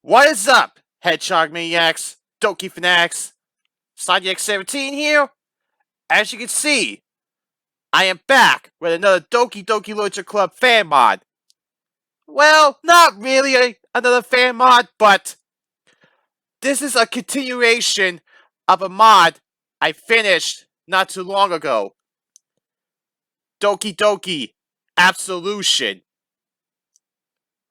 What is up, Hedgehog Maniacs, Doki Fanatics, SideX17 here? As you can see, I am back with another Doki Doki Literature Club fan mod. Well, not really another fan mod, but this is a continuation of a mod I finished not too long ago. Doki Doki Absolution.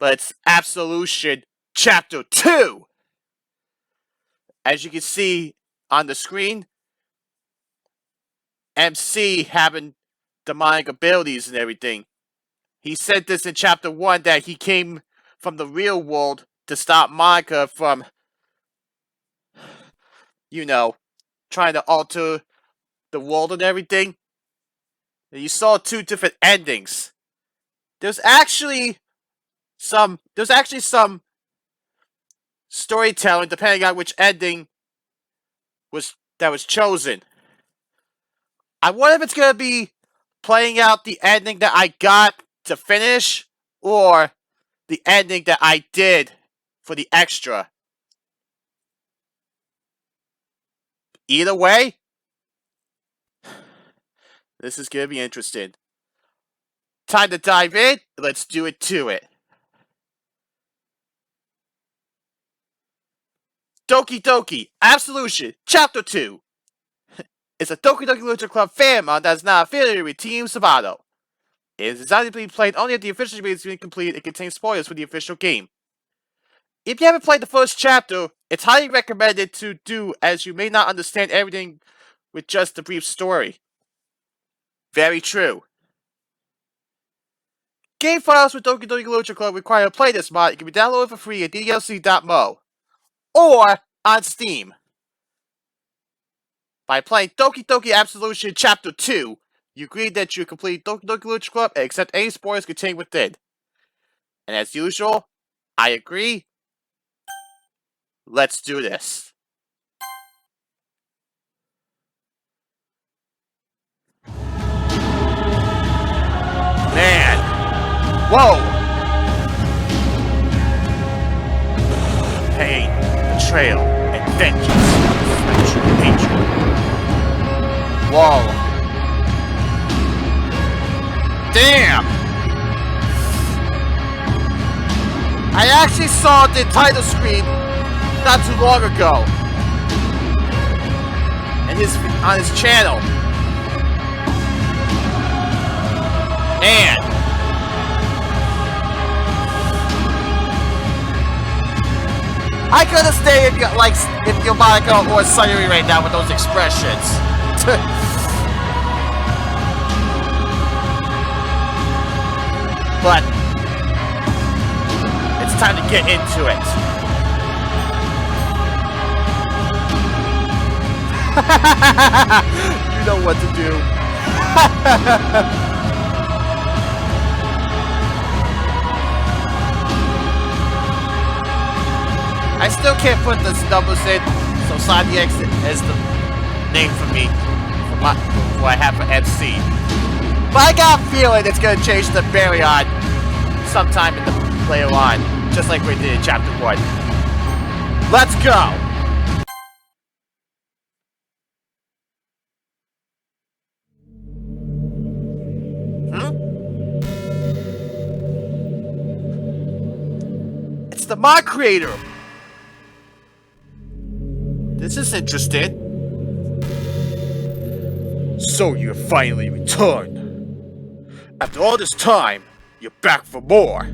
But it's Absolution Chapter 2! As you can see on the screen, MC having demonic abilities and everything. He said this in Chapter 1 that he came from the real world to stop Monika from, trying to alter the world and everything. And you saw two different endings. There's actually some storytelling depending on which ending was chosen. I wonder if it's gonna be playing out the ending that I got to finish or the ending that I did for the extra. Either way, this is gonna be interesting. Time to dive in. Let's do it to it. Doki Doki Absolution Chapter 2. It's a Doki Doki Literature Club fan mod that is now affiliated with Team Salvato. It is designed to be played only if the official game has been completed and contains spoilers for the official game. If you haven't played the first chapter, it's highly recommended to do, as you may not understand everything with just a brief story. Very true. Game files with Doki Doki Literature Club require to play this mod. It can be downloaded for free at DDLC.mo or on Steam. By playing Doki Doki Absolution Chapter 2, you agree that you complete Doki Doki Literature Club and accept any spoilers contained within. And as usual, I agree. Let's do this. Man! Whoa! Pain, betrayal, and vengeance. True hatred. Whoa. Damn! I actually saw the title screen not too long ago. And on his channel. Man. I could have stayed if you're Monika or Sayori right now with those expressions. But it's time to get into it. You know what to do. I still can't put the numbers in, so SideX is the name for me for what I have for MC. But I got a feeling it's gonna change to BaryonGod sometime in the later on, just like we did in Chapter 1. Let's go! It's the mod creator! This is interesting. So you finally returned. After all this time, you're back for more.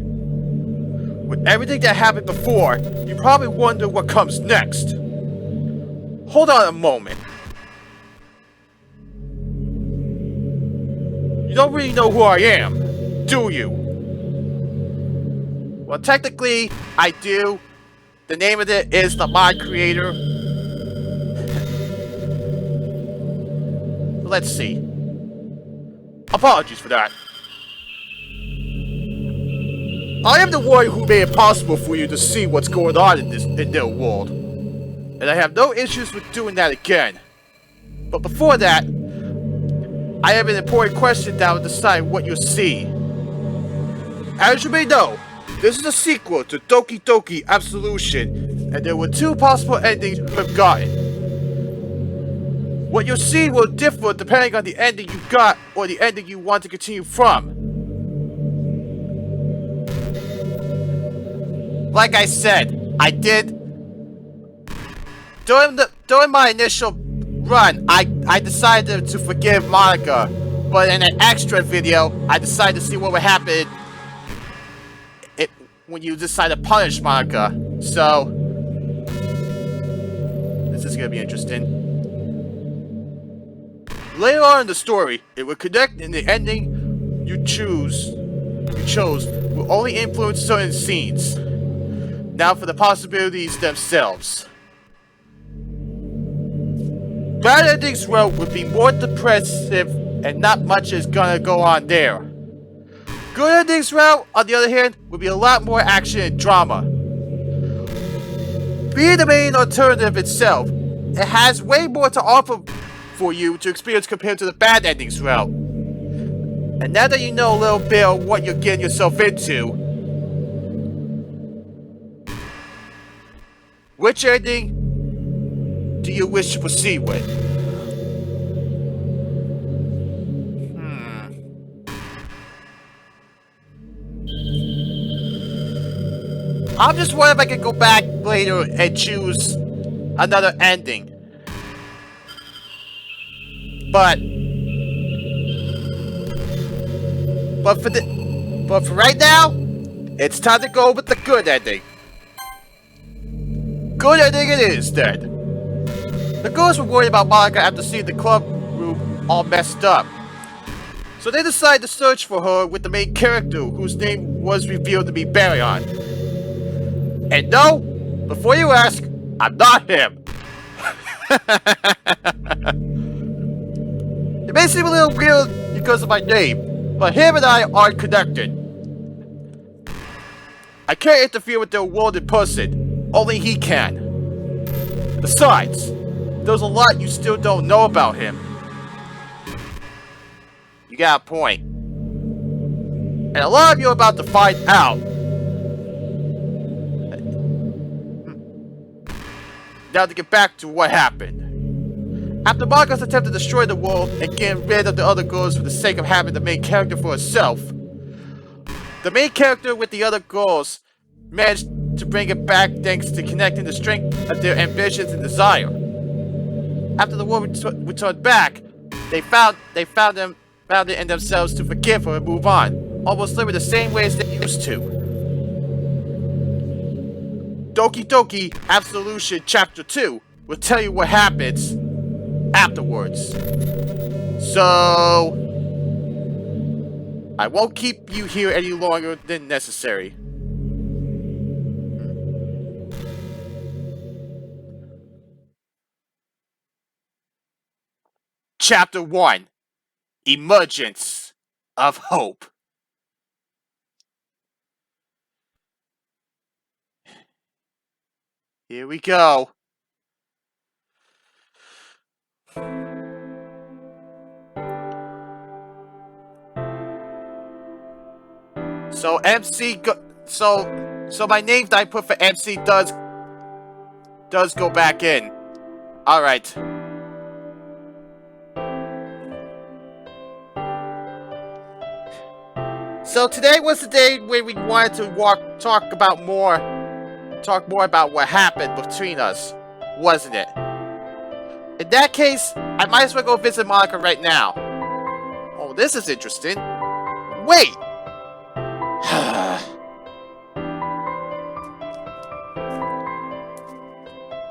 With everything that happened before, you probably wonder what comes next. Hold on a moment. You don't really know who I am, do you? Well, technically, I do. The name of it is the mod creator. Let's see. Apologies for that. I am the warrior who made it possible for you to see what's going on in their world. And I have no issues with doing that again. But before that, I have an important question that will decide what you see. As you may know, This is a sequel to DDLC Absolution, and there were 2 possible endings you could have gotten. What you'll see will differ depending on the ending you got or the ending you want to continue from. Like I said, I did during my initial run, I decided to forgive Monika, but in an extra video, I decided to see what would happen when you decide to punish Monika. So this is gonna be interesting. Later on in the story, it will connect, and the ending you chose will only influence certain scenes. Now for the possibilities themselves. Bad endings route would be more depressive, and not much is gonna go on there. Good endings route, on the other hand, would be a lot more action and drama. Being the main alternative itself, it has way more to offer for you to experience compared to the bad endings route. And now that you know a little bit of what you're getting yourself into, which ending do you wish to proceed with? I'm just wondering if I can go back later and choose another ending. But for right now, it's time to go with the good ending. Good ending it is, then. The girls were worried about Monika after seeing the club room all messed up. So they decided to search for her with the main character, whose name was revealed to be Baryon. And no, before you ask, I'm not him. It may seem a little weird because of my name, but him and I aren't connected. I can't interfere with their world in person, only he can. Besides, there's a lot you still don't know about him. You got a point. And a lot of you are about to find out. Now to get back to what happened. After Monika's attempt to destroy the world and getting rid of the other girls for the sake of having the main character for herself, the main character with the other girls managed to bring it back thanks to connecting the strength of their ambitions and desire. After the world returned back, they found it in themselves to forgive her and move on, almost living the same way as they used to. DDLC Absolution Chapter 2 will tell you what happens afterwards. So I won't keep you here any longer than necessary. Chapter 1: Emergence of Hope. Here we go. So so my name that I put for MC does go back in. All right. So today was the day where we wanted to talk more about what happened between us, wasn't it? In that case, I might as well go visit Monika right now. Oh, this is interesting. Wait!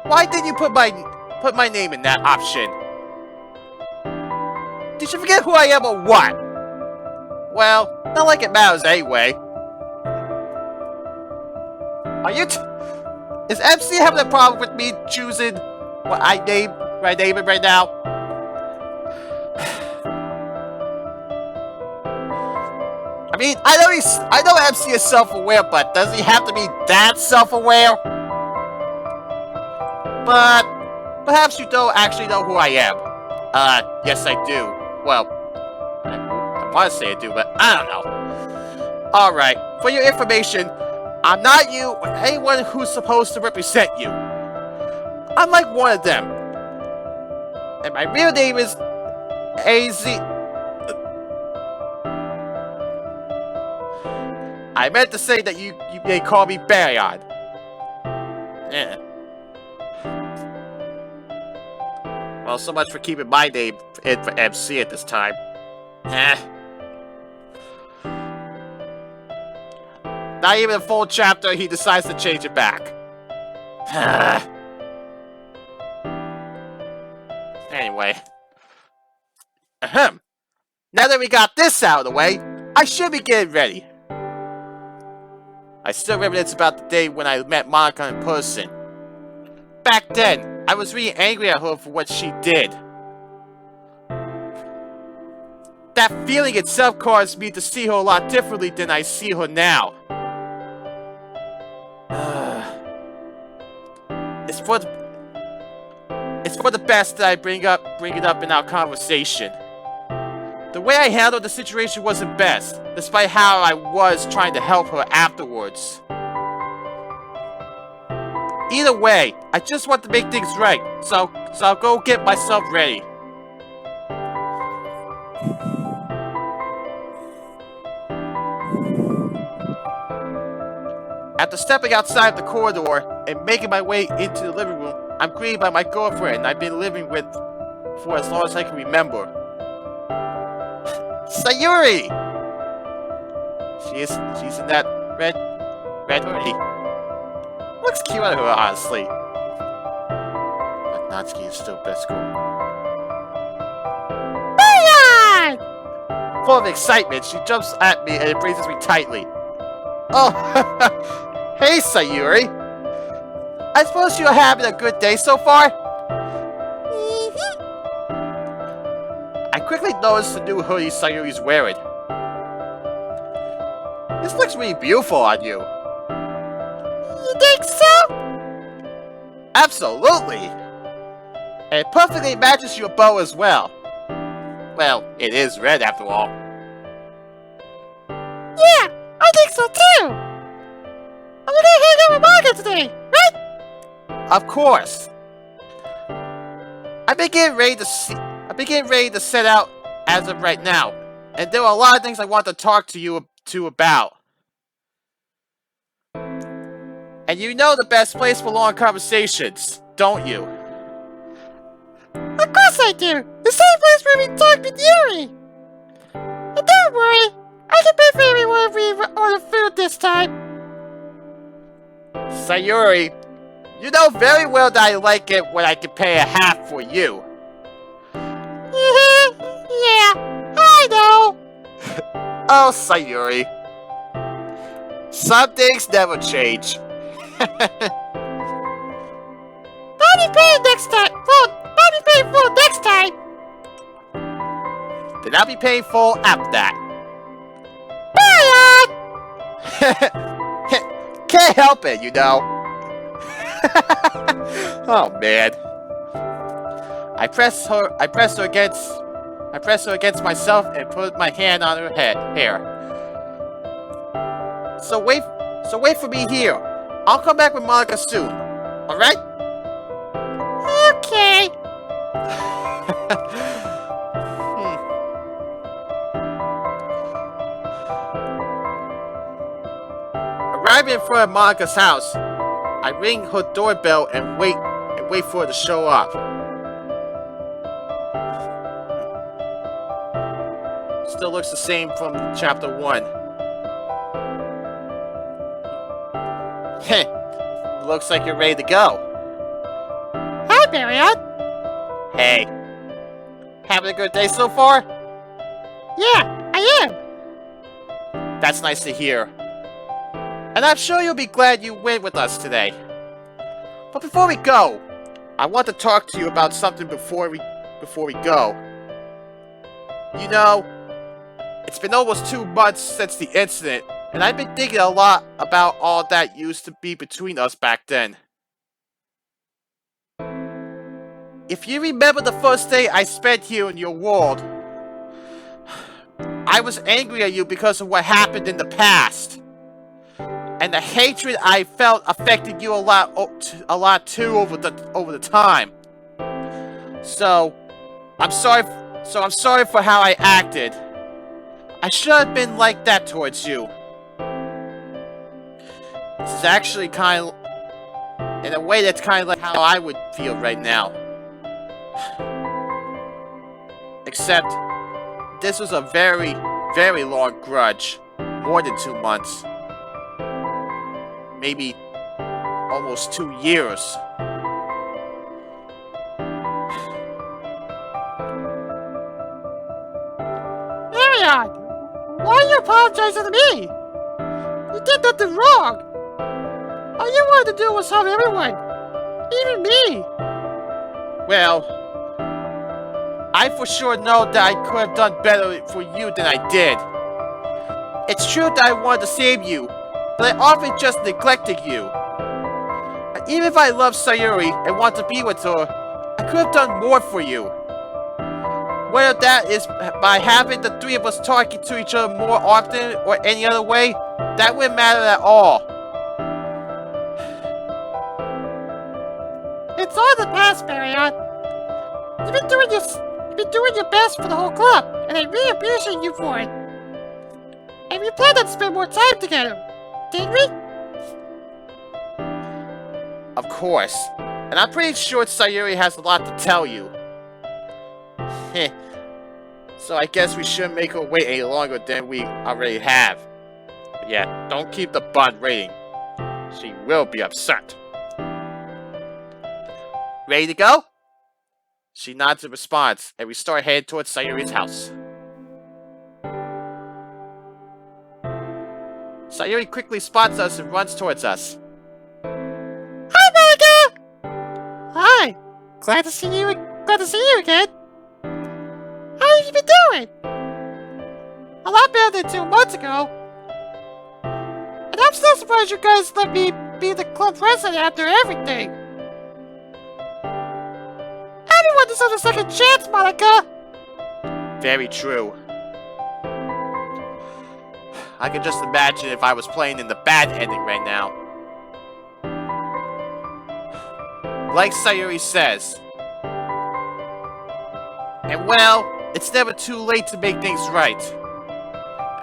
Why didn't you put my name in that option? Did you forget who I am or what? Well, not like it matters anyway. Are you is MC having a problem with me choosing what I name it right now? I mean, I know MC is self-aware, but does he have to be that self-aware? But perhaps you don't actually know who I am. Yes I do. Well, I want to say I do, but I don't know. Alright, for your information, I'm not you or anyone who's supposed to represent you. I'm like one of them. And my real name is AZ. I meant to say that you may call me Baryon. Yeah. Well, so much for keeping my name in for MC at this time. Not even a full chapter, he decides to change it back. Anyway. Ahem. Now that we got this out of the way, I should be getting ready. I still reminisce about the day when I met Monika in person. Back then, I was really angry at her for what she did. That feeling itself caused me to see her a lot differently than I see her now. It's for the best that I bring it up in our conversation. The way I handled the situation wasn't best, despite how I was trying to help her afterwards. Either way, I just want to make things right, so I'll go get myself ready. After stepping outside the corridor and making my way into the living room, I'm greeted by my girlfriend I've been living with for as long as I can remember. Sayori! She's in that red hoodie. Looks cute on her, honestly. But Natsuki is still best girl. Bayon! Full of excitement, she jumps at me and embraces me tightly. Oh, hey Sayori! I suppose you're having a good day so far? I quickly noticed the new hoodie Sayori's wearing. This looks really beautiful on you. You think so? Absolutely! And it perfectly matches your bow as well. Well, it is red after all. Yeah, I think so too! I'm gonna hang out with Monika today, right? Of course. I've been getting ready to set out as of right now, and there are a lot of things I want to talk to you about. And you know the best place for long conversations, don't you? Of course I do! The same place where we talked with Yuri! And don't worry, I can pay for everyone if we order food this time. Sayori, you know very well that I like it when I can pay a half for you. Yeah, I know. Oh, Sayori. Some things never change. I'll be paying next time. I'll be paying full next time. Then I'll be paying full after that. Bayon! Can't help it, you know. Oh man. I press her against myself and put my hand on her hair. So wait for me here. I'll come back with Monika soon. Alright? Okay. Arriving in front of Monika's house, I ring her doorbell and wait for her to show up. Still looks the same from chapter 1. Heh, looks like you're ready to go. Hi, Baryon. Hey. Having a good day so far? Yeah, I am. That's nice to hear. And I'm sure you'll be glad you went with us today. But before we go, I want to talk to you about something before we go. You know, it's been almost 2 months since the incident, and I've been thinking a lot about all that used to be between us back then. If you remember the first day I spent here in your world, I was angry at you because of what happened in the past. And And the hatred I felt affected you a lot too over the time. So, I'm sorry for how I acted. I should have been like that towards you. This is actually kind of, in a way, that's kind of like how I would feel right now. Except, this was a very, very long grudge. More than 2 months. Maybe almost 2 years. Baryon, why are you apologizing to me? You did nothing wrong. All you wanted to do was help everyone, even me. Well, I for sure know that I could have done better for you than I did. It's true that I wanted to save you, but I often just neglected you. And even if I love Sayori and want to be with her, I could have done more for you. Whether that is by having the three of us talking to each other more often or any other way, that wouldn't matter at all. It's all the past, Baryon. You've been doing your best for the whole club, and I really appreciate you for it. And we planned to spend more time together, didn't we? Of course. And I'm pretty sure Sayori has a lot to tell you. So I guess we shouldn't make her wait any longer than we already have. But yeah, don't keep the bond waiting. She will be upset. Ready to go? She nods in response, and we start heading towards Sayori's house. Sayori quickly spots us and runs towards us. Hi, Monika! Hi. Glad to see you again. How have you been doing? A lot better than 2 months ago. And I'm still surprised you guys let me be the club president after everything. Everyone deserves a second chance, Monika. Very true. I can just imagine if I was playing in the bad ending right now. Like Sayori says. And well, it's never too late to make things right.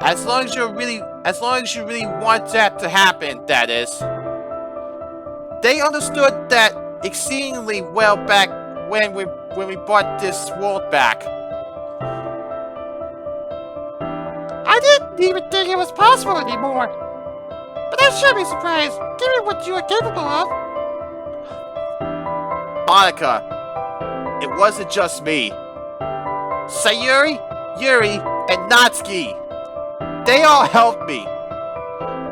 As long as you really want that to happen, that is. They understood that exceedingly well back when we brought this world back. I didn't even think it was possible anymore. But I shouldn't be surprised, given what you are capable of. Monika, it wasn't just me. Sayori, Yuri, and Natsuki. They all helped me.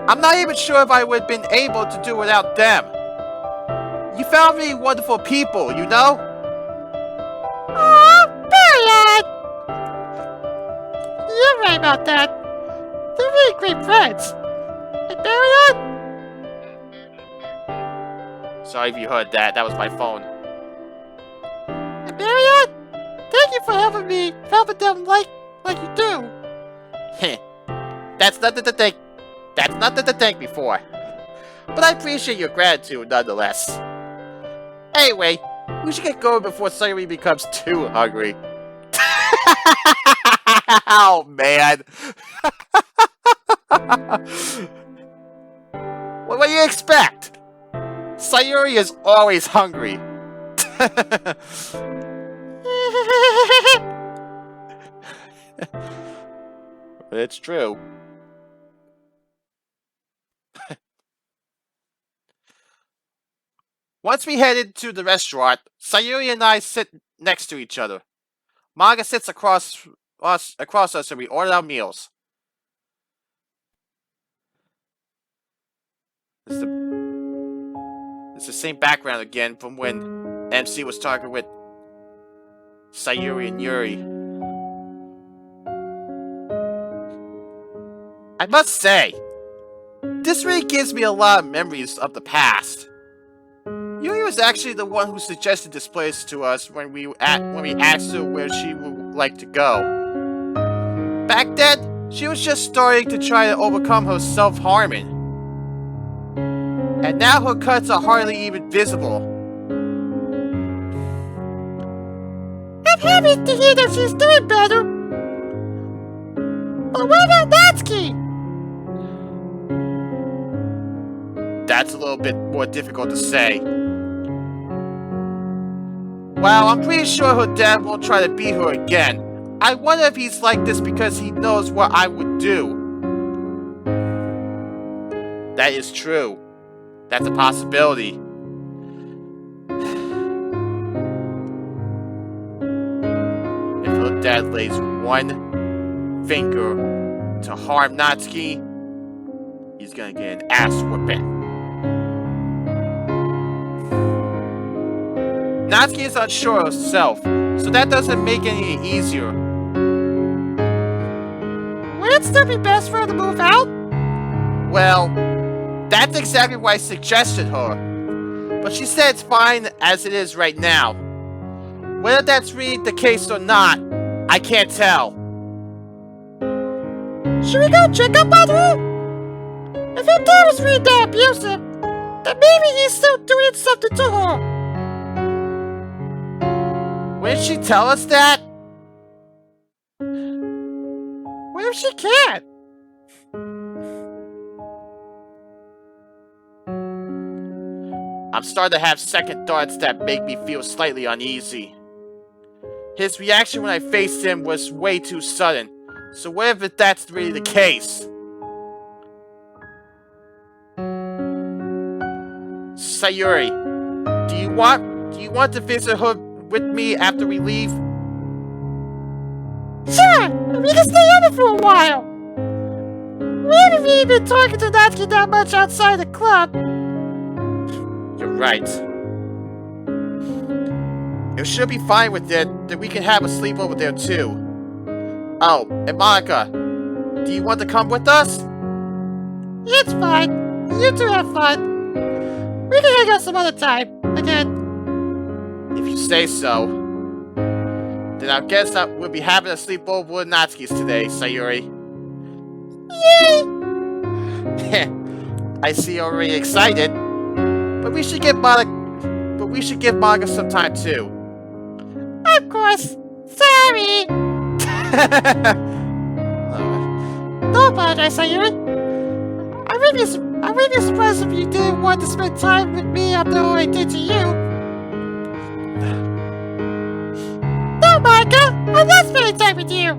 I'm not even sure if I would have been able to do without them. You found really wonderful people, you know? Aw, Baryon! You're right about that. They're really great friends. And Baryon? Sorry if you heard that. That was my phone. And Baryon? Thank you for helping them like you do. That's nothing to thank me for. But I appreciate your gratitude nonetheless. Anyway, we should get going before Sayori becomes too hungry. Oh man. What do you expect? Sayori is always hungry. It's true. Once we headed to the restaurant, Sayori and I sit next to each other. Maga sits across us and we order our meals. It's the same background again from when MC was talking with Sayori and Yuri. I must say, this really gives me a lot of memories of the past. Yuri was actually the one who suggested this place to us when we asked her where she would like to go. Back then, she was just starting to try to overcome her self-harming. And now her cuts are hardly even visible. I'm happy to hear that she's doing better. But what about Natsuki? That's a little bit more difficult to say. Well, I'm pretty sure her dad won't try to beat her again. I wonder if he's like this because he knows what I would do. That is true. That's a possibility. If her dad lays one finger to harm Natsuki, he's gonna get an ass whooping. Natsuki is unsure of herself, so that doesn't make it any easier. Would it still be best for her to move out? Well, that's exactly what I suggested her. But she said it's fine as it is right now. Whether that's really the case or not, I can't tell. Should we go check up on her? If her dad was really that abusive, then maybe he's still doing something to her. Wouldn't she tell us that? What if she can't? I'm starting to have second thoughts that make me feel slightly uneasy. His reaction when I faced him was way too sudden, so what if that's really the case? Sayori, do you want to visit her with me after we leave? Sure, we can stay over for a while. We haven't really been talking to Natsuki that much outside the club. You're right. If she'll be fine with it, then we can have a sleepover there too. Oh, and Monika, do you want to come with us? It's fine. You two have fun. We can hang out some other time. Again. If you say so. Then I guess that we'll be having a sleepover with Natsuki's today, Sayori. Yay! I see you're already excited. But we should give Monika some time too. Of course. Sorry. Don't apologize, Sayori. I'm really surprised if you didn't want to spend time with me after all I did to you. No, Monika, I'm not spending time with you.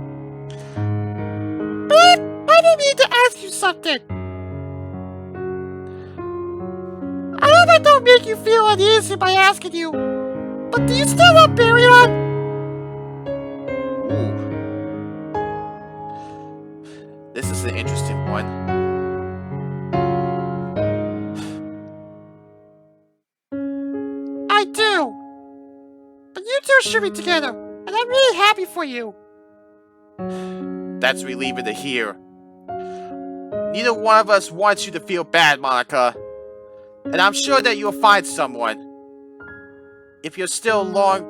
But I didn't need to ask you something. I hope I don't make you feel uneasy by asking you, but do you still love Baryon? Ooh. This is an interesting one. I do. But you two should be together, and I'm really happy for you. That's relieving to hear. Neither one of us wants you to feel bad, Monika. And I'm sure that you'll find someone. If you're still long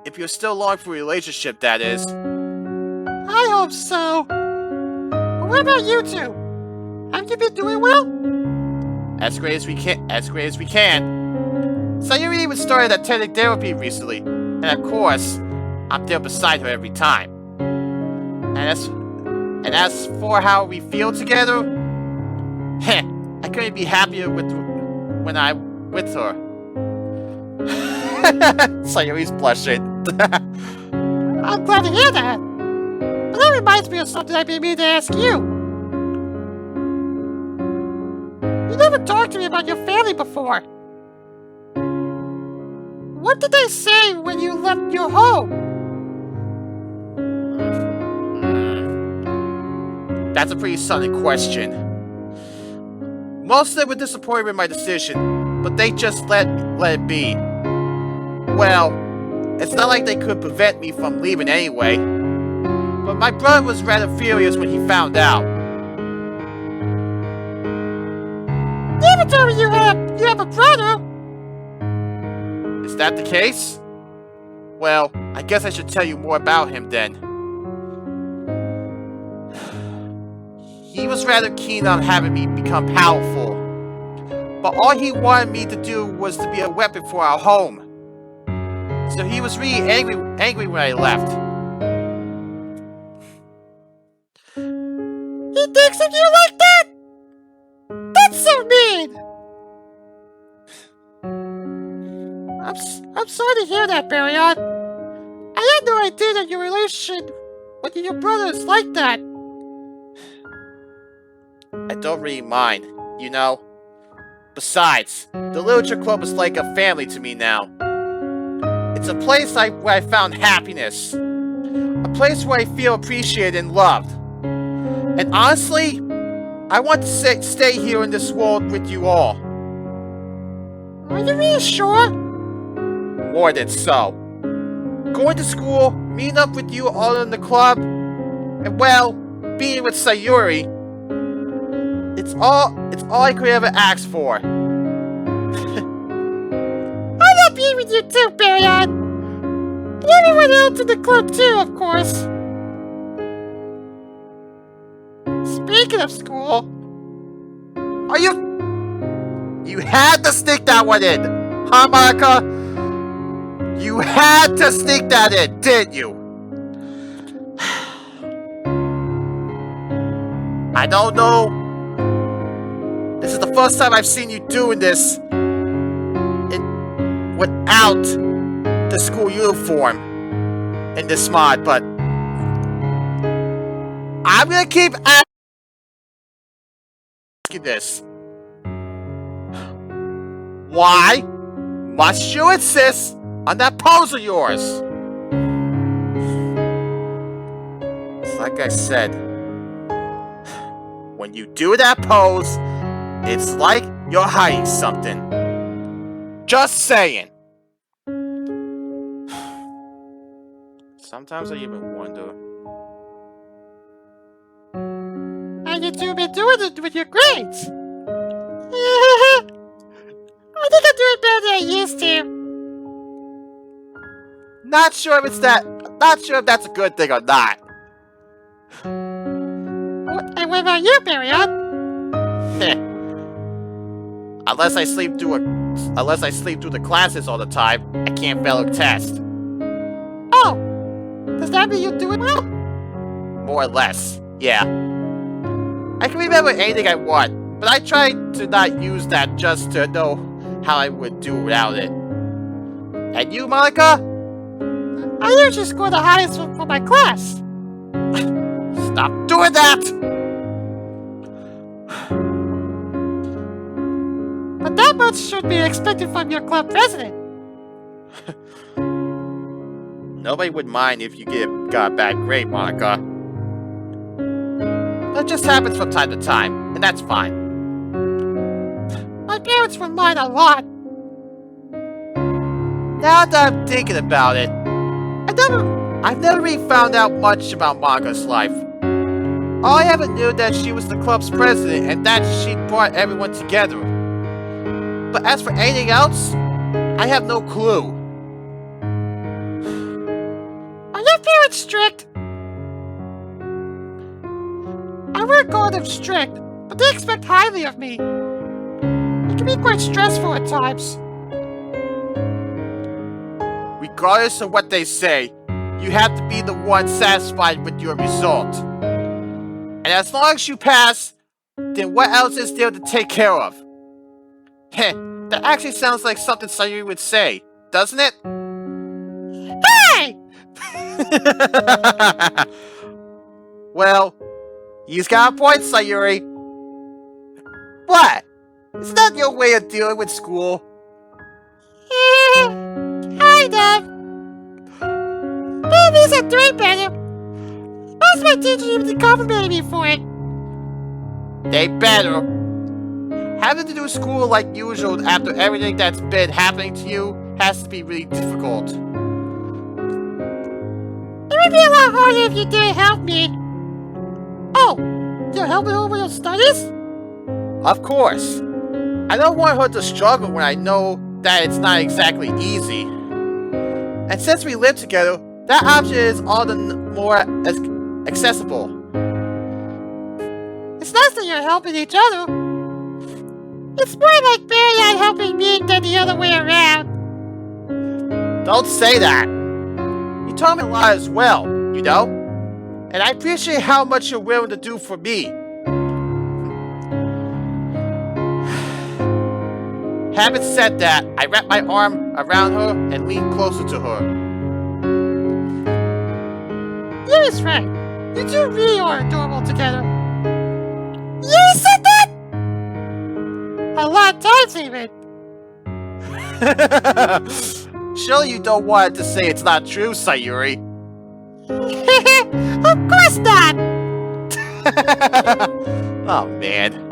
for a relationship, that is. I hope so. But what about you two? Have you been doing well? As great as we can. Sayori even started attending therapy recently, and of course, I'm there beside her every time. And as for how we feel together, I couldn't be happier when I'm with her. Sayori's blushing. I'm glad to hear that. But that reminds me of something I've been meaning to ask you. You never talked to me about your family before. What did they say when you left your home? That's a pretty sudden question. Most of them were disappointed with my decision, but they just let it be. Well, it's not like they could prevent me from leaving anyway. But my brother was rather furious when he found out. You haven't told me you have a brother. Is that the case? Well, I guess I should tell you more about him then. He was rather keen on having me become powerful. but all he wanted me to do was to be a weapon for our home. So he was really angry when I left. He thinks of you like that? That's so mean! I'm sorry to hear that, Baryon. I had no idea that your relation with your brother is like that. I don't really mind, you know? Besides, the Literature Club is like a family to me now. It's a place where I found happiness. A place where I feel appreciated and loved. And honestly, I want to stay here in this world with you all. Are you really sure? More than so. Going to school, meeting up with you all in the club, and well, being with Sayori. It's all I could ever ask for. I love being with you too, Baryon. And everyone else in the club too, of course. Speaking of school, Are you... You had to stick that one in, huh, Monika? You had to sneak that in, didn't you? I don't know. This is the first time I've seen you doing this without the school uniform in this mod, but I'm gonna keep asking this. Why must you insist on that pose of yours? It's like I said, when you do that pose, it's like you're hiding something. Just saying. Sometimes I even wonder. and you two been doing it with your grades. I think I'm doing better than I used to. Not sure if that's a good thing or not. And what about you, Baryon? Unless I sleep through the classes all the time, I can't fail a test. Oh, does that mean you're doing well? More or less, yeah. I can remember anything I want, but I try to not use that just to know how I would do without it. And you, Monika? I usually score the highest for my class. Stop doing that! But that much should be expected from your club president. Nobody would mind if you got a bad grade, Monika. That just happens from time to time, and that's fine. My parents would mind a lot. Now that I'm thinking about it, I've never really found out much about Monika's life. All I ever knew that she was the club's president and that she brought everyone together. But as for anything else, I have no clue. Are your parents strict? I wouldn't call them strict, but they expect highly of me. It can be quite stressful at times. Regardless of what they say, you have to be the one satisfied with your result. And as long as you pass, then what else is there to take care of? Heh, that actually sounds like something Sayori would say, doesn't it? Hey! Well, he's got a point, Sayori. What? Isn't that your way of dealing with school? Kind of. Maybe I'm doing better. Most of my teachers even complimented me for it. They better. Having to do school like usual after everything that's been happening to you has to be really difficult. It would be a lot harder if you didn't help me. Oh, you'll help me over your studies? Of course. I don't want her to struggle when I know that it's not exactly easy. And since we live together, that option is all the more accessible. It's nice that you're helping each other. It's more like Baryon helping me than the other way around. Don't say that. You taught me a lot as well, you know? And I appreciate how much you're willing to do for me. Having said that, I wrapped my arm around her and leaned closer to her. Yuri's right. You two really are adorable together. You said that? A lot of times even. Surely you don't want to say it's not true, Sayori. Of course not! Oh, man.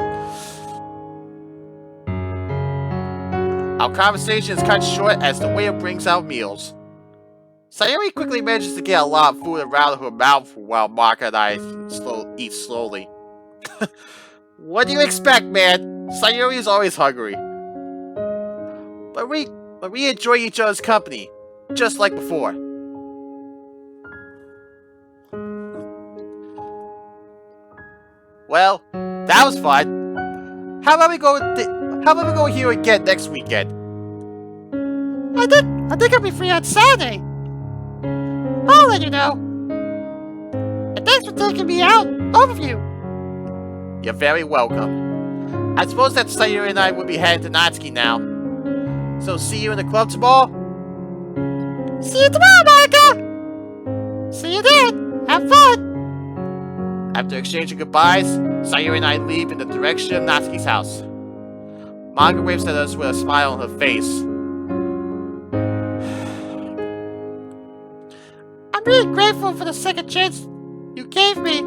Our conversation is cut short as the waiter brings out meals. Sayori quickly manages to get a lot of food around her mouth while Monika and I eat slowly. What do you expect, man? Sayori is always hungry. But we enjoy each other's company, just like before. Well, that was fun. How about we go here again next weekend? I think I'll be free on Saturday. I'll let you know. And thanks for taking me out, both of you. You're very welcome. I suppose that Sayori and I will be heading to Natsuki now. So see you in the club tomorrow? See you tomorrow, Monika! See you then. Have fun! After exchanging goodbyes, Sayori and I leave in the direction of Natsuki's house. Monika waves at us with a smile on her face. I'm really grateful for the second chance you gave me.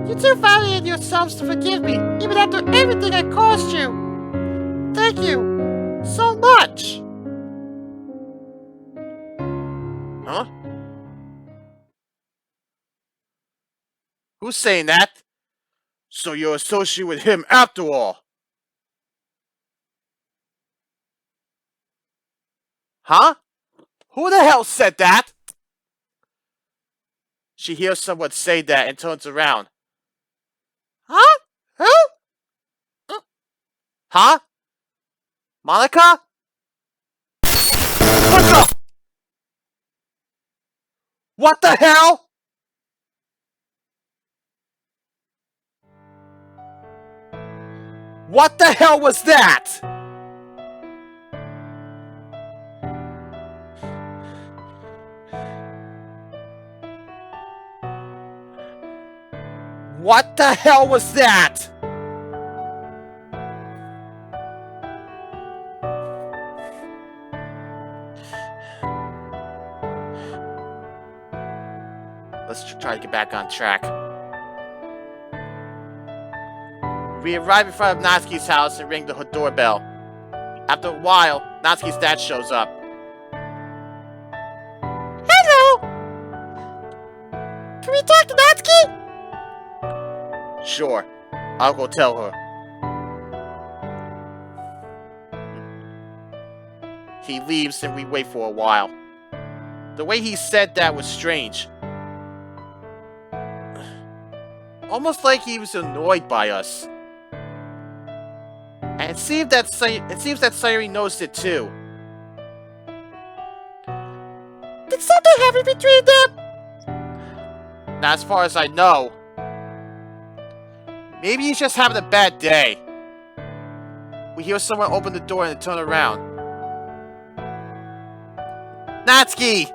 You two finally in yourselves to forgive me, even after everything I caused you. Thank you so much. Huh? Who's saying that? So you're associated with him after all? Huh? Who the hell said that? She hears someone say that and turns around. Huh? Who? Huh? Monika? What the hell? What the hell was that? What the hell was that? Let's try to get back on track. We arrive in front of Natsuki's house and ring the doorbell. After a while, Natsuki's dad shows up. Hello! Can we talk to Natsuki? Sure, I'll go tell her. He leaves and we wait for a while. The way he said that was strange. Almost like he was annoyed by us. And it seems that Sayori noticed it too. Did something happen between them? Not as far as I know. Maybe he's just having a bad day. We hear someone open the door and turn around. Natsuki!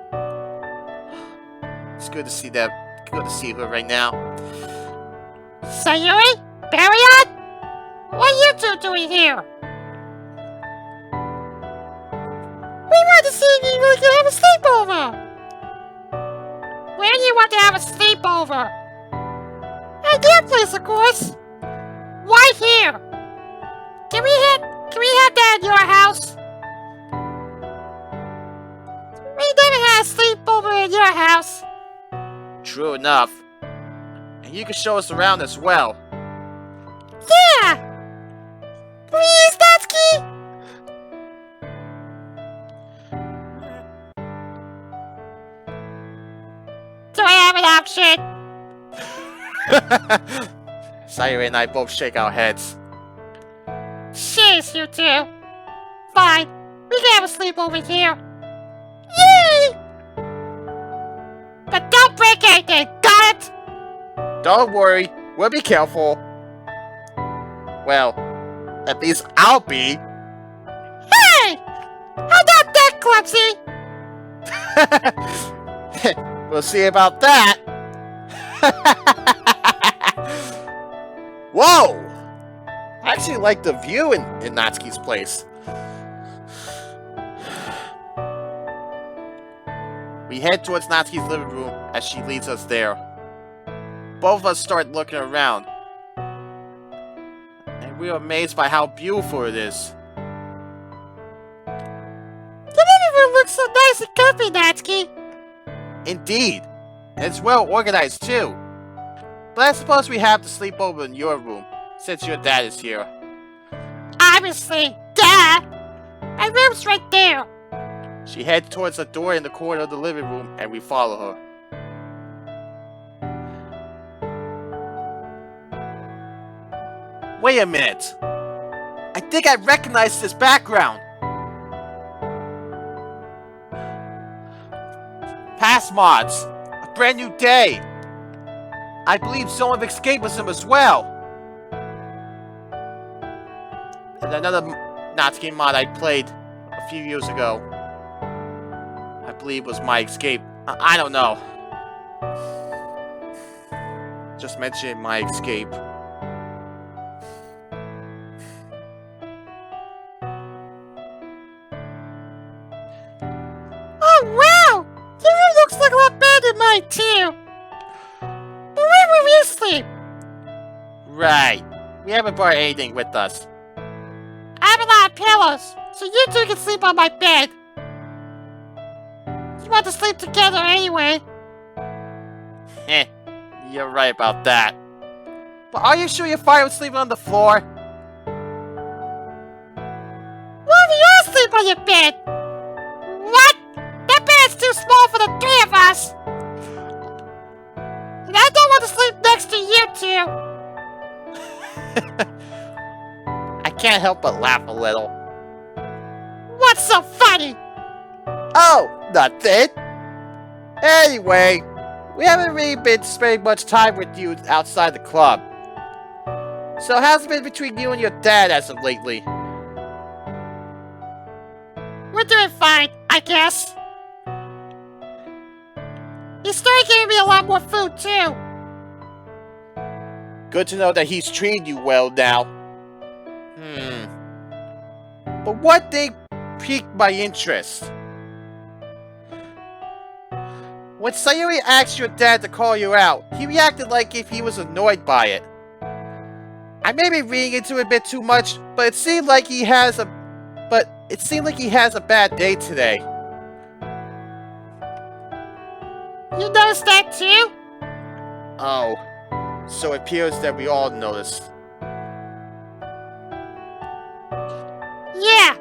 It's good to see them. Good to see her right now. Sayori? Baryon? What are you two doing here? We want to see if you really can have a sleepover. Where do you want to have a sleepover? At your place, of course. Why here? Can we have that at your house? We never had a sleepover at your house. True enough. And you can show us around as well. Yeah! Please, Natsuki! Do I have an option? Sayori and I both shake our heads. shares, you two. Fine, we can have a sleepover here. Yay! But don't break anything, got it? Don't worry, we'll be careful. Well, at least I'll be. Hey! How about that, Clumsy? We'll see about that. Whoa! I actually like the view in Natsuki's place. We head towards Natsuki's living room as she leads us there. Both of us start looking around, and we're amazed by how beautiful it is. The living room looks so nice and comfy, Natsuki. Indeed, and it's well organized too. But I suppose we have to sleep over in your room, since your dad is here. Obviously, duh! My room's right there. She heads towards the door in the corner of the living room, and we follow her. Wait a minute! I think I recognize this background! Past mods! A brand new day! I believe Zone of Escapism as well! And another Natsuki mod I played a few years ago. I believe was My Escape. I don't know. Just mention My Escape. Oh wow! Your room looks like a lot better than mine too. But where will we sleep? Right. We haven't brought anything with us. I have a lot of pillows, so you two can sleep on my bed. You want to sleep together anyway. You're right about that. But are you sure you're fine with sleeping on the floor? Why do you all sleep on your bed? What? That bed's too small for the three of us. And I don't want to sleep next to you two. I can't help but laugh a little. What's so funny? Oh, nothing. Anyway, we haven't really been spending much time with you outside the club. So how's it been between you and your dad as of lately? We're doing fine, I guess. He started giving me a lot more food too. Good to know that he's treating you well now. But one thing piqued my interest. When Sayori asked your dad to call you out, he reacted like if he was annoyed by it. I may be reading into it a bit too much, but it seemed like he has a bad day today. You noticed that too? Oh, so it appears that we all noticed. Yeah,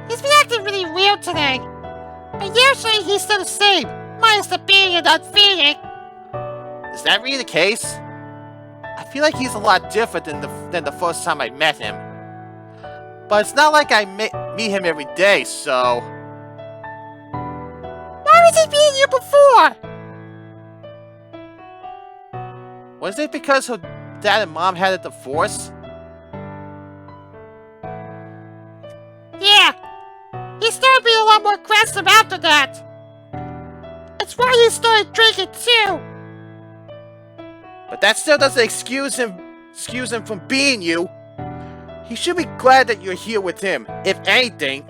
he's been acting really weird today. But usually he's still the same, minus the being and unfeeding. Is that really the case? I feel like he's a lot different than the first time I met him. But it's not like I meet him every day, so... Why was he being you before? Was it because her dad and mom had a divorce? Yeah, he started being a lot more aggressive after that. That's why he started drinking too. But that still doesn't excuse him from being you. He should be glad that you're here with him, if anything.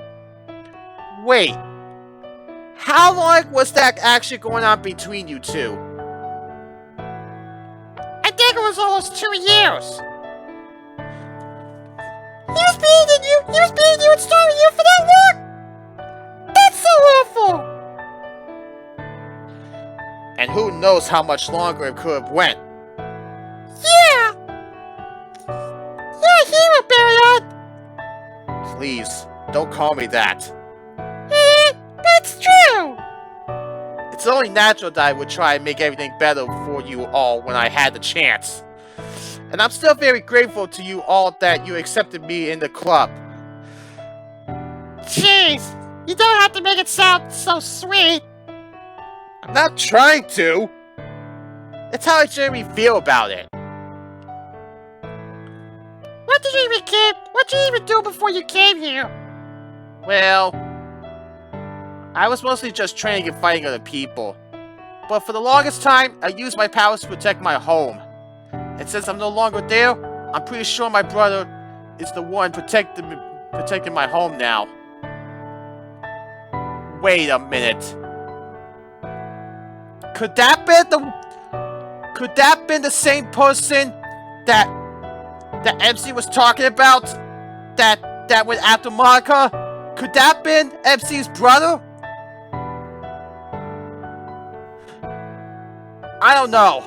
Wait, how long was that actually going on between you two? I think it was almost 2 years. He was beating you and starving you for that long? That's so awful! And who knows how much longer it could have went. Yeah! You're a hero, Baryon! Please, don't call me that. That's true! It's only natural that I would try and make everything better for you all when I had the chance. And I'm still very grateful to you all that you accepted me in the club. jeez! You don't have to make it sound so sweet! I'm not trying to! It's how I generally feel about it. What did you even do before you came here? Well, I was mostly just training and fighting other people. But for the longest time, I used my powers to protect my home. And since I'm no longer there, I'm pretty sure my brother is the one protecting my home now. Wait a minute. Could that been the same person that MC was talking about? That went after Monika? Could that been MC's brother? I don't know.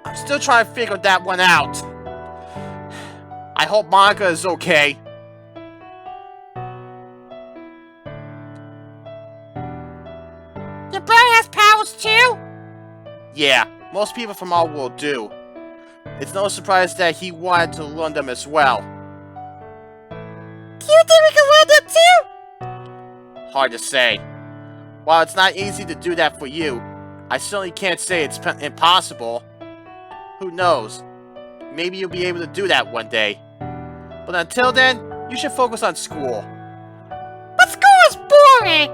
I'm still trying to figure that one out. I hope Monika is okay. Your brother has powers too? Yeah, most people from our world do. It's no surprise that he wanted to learn them as well. Do you think we can learn them too? Hard to say. While it's not easy to do that for you, I certainly can't say it's impossible. Who knows? Maybe you'll be able to do that one day. But until then, you should focus on school. But school is boring!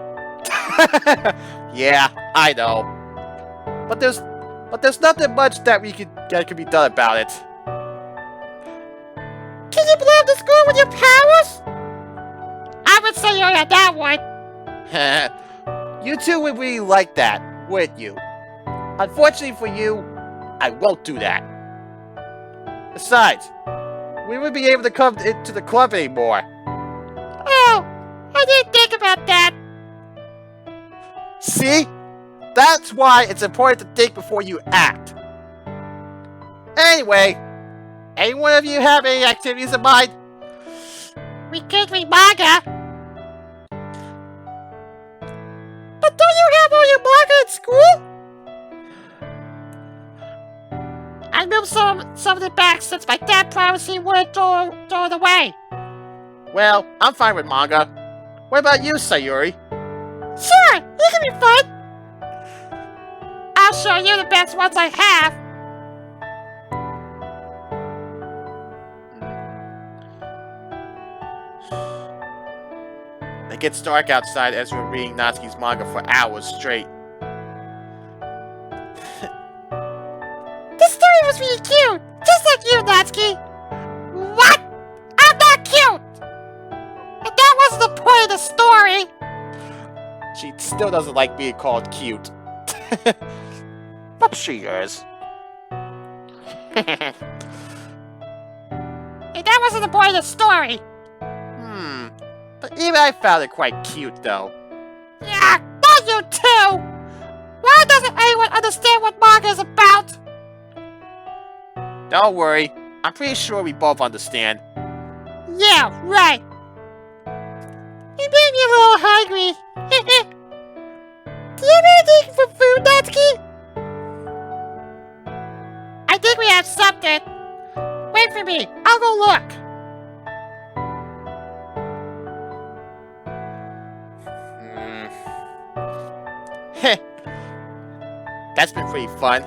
Yeah, I know. But there's nothing much that can be done about it. Can you blow up the school with your powers? I would say you're on that one. You two would really like that, wouldn't you? Unfortunately for you, I won't do that. Besides, we wouldn't be able to come into the club anymore. Oh, I didn't think about that. See? That's why it's important to think before you act. Anyway, any one of you have any activities in mind? We could read manga. But don't you have all your manga in school? I moved some of it back since my dad promised he wouldn't throw it away. Well, I'm fine with manga. What about you, Sayori? Sure, it can be fun. I'll show you the best ones I have. It gets dark outside as we're reading Natsuki's manga for hours straight. This story was really cute, just like you, Natsuki. What? I'm not cute! And that wasn't the point of the story. She still doesn't like being called cute. But she is. And that wasn't the point of the story. But even I found it quite cute, though. Yeah, not you too! Why doesn't anyone understand what manga is about? Don't worry, I'm pretty sure we both understand. Yeah, right. You made me a little hungry. Do you have anything for food, Natsuki? I think we have something. Wait for me, I'll go look. Heh. That's been pretty fun.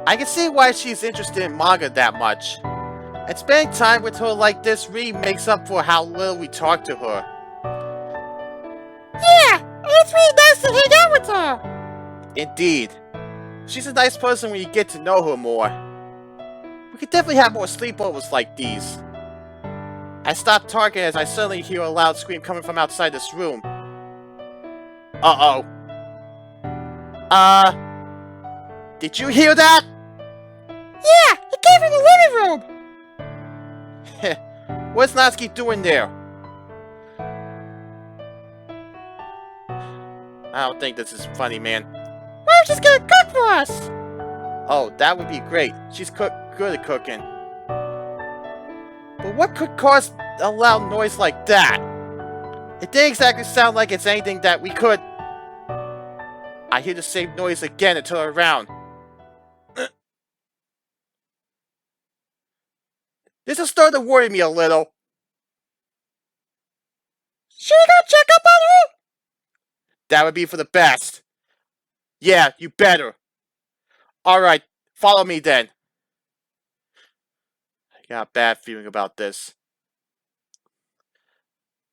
I can see why she's interested in manga that much. And spending time with her like this really makes up for how little we talk to her. Yeah, it's really nice to hang out with her. Indeed. She's a nice person when you get to know her more. We could definitely have more sleepovers like these. I stopped talking as I suddenly hear a loud scream coming from outside this room. Uh-oh. Did you hear that? Yeah, it came from the living room. What's Natsuki doing there? I don't think this is funny, man. Well, she's gonna cook for us. Oh, that would be great. She's good at cooking. But what could cause a loud noise like that? It didn't exactly sound like it's anything that we could... I hear the same noise again and turn around. This is starting to worry me a little. Should we go check up on her? That would be for the best. Yeah, you better. Alright, follow me then. I got a bad feeling about this.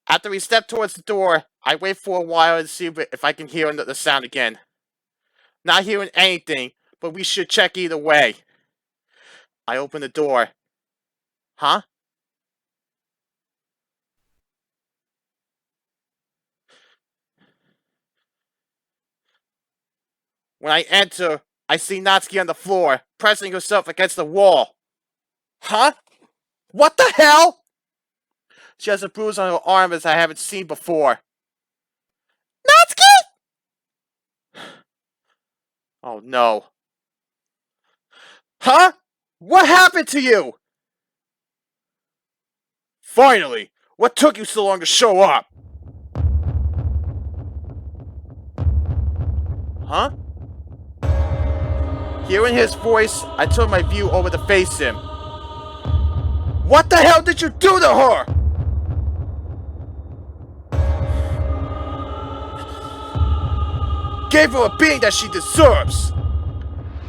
After we step towards the door, I wait for a while and see if I can hear the sound again. Not hearing anything, but we should check either way. I open the door. Huh? When I enter, I see Natsuki on the floor, pressing herself against the wall. Huh? What the hell? She has a bruise on her arm as I haven't seen before. Natsuki! Oh no. Huh? What happened to you? Finally! What took you so long to show up? Huh? Hearing his voice, I turn my view over to face him. What the hell did you do to her? Gave her a beating that she deserves.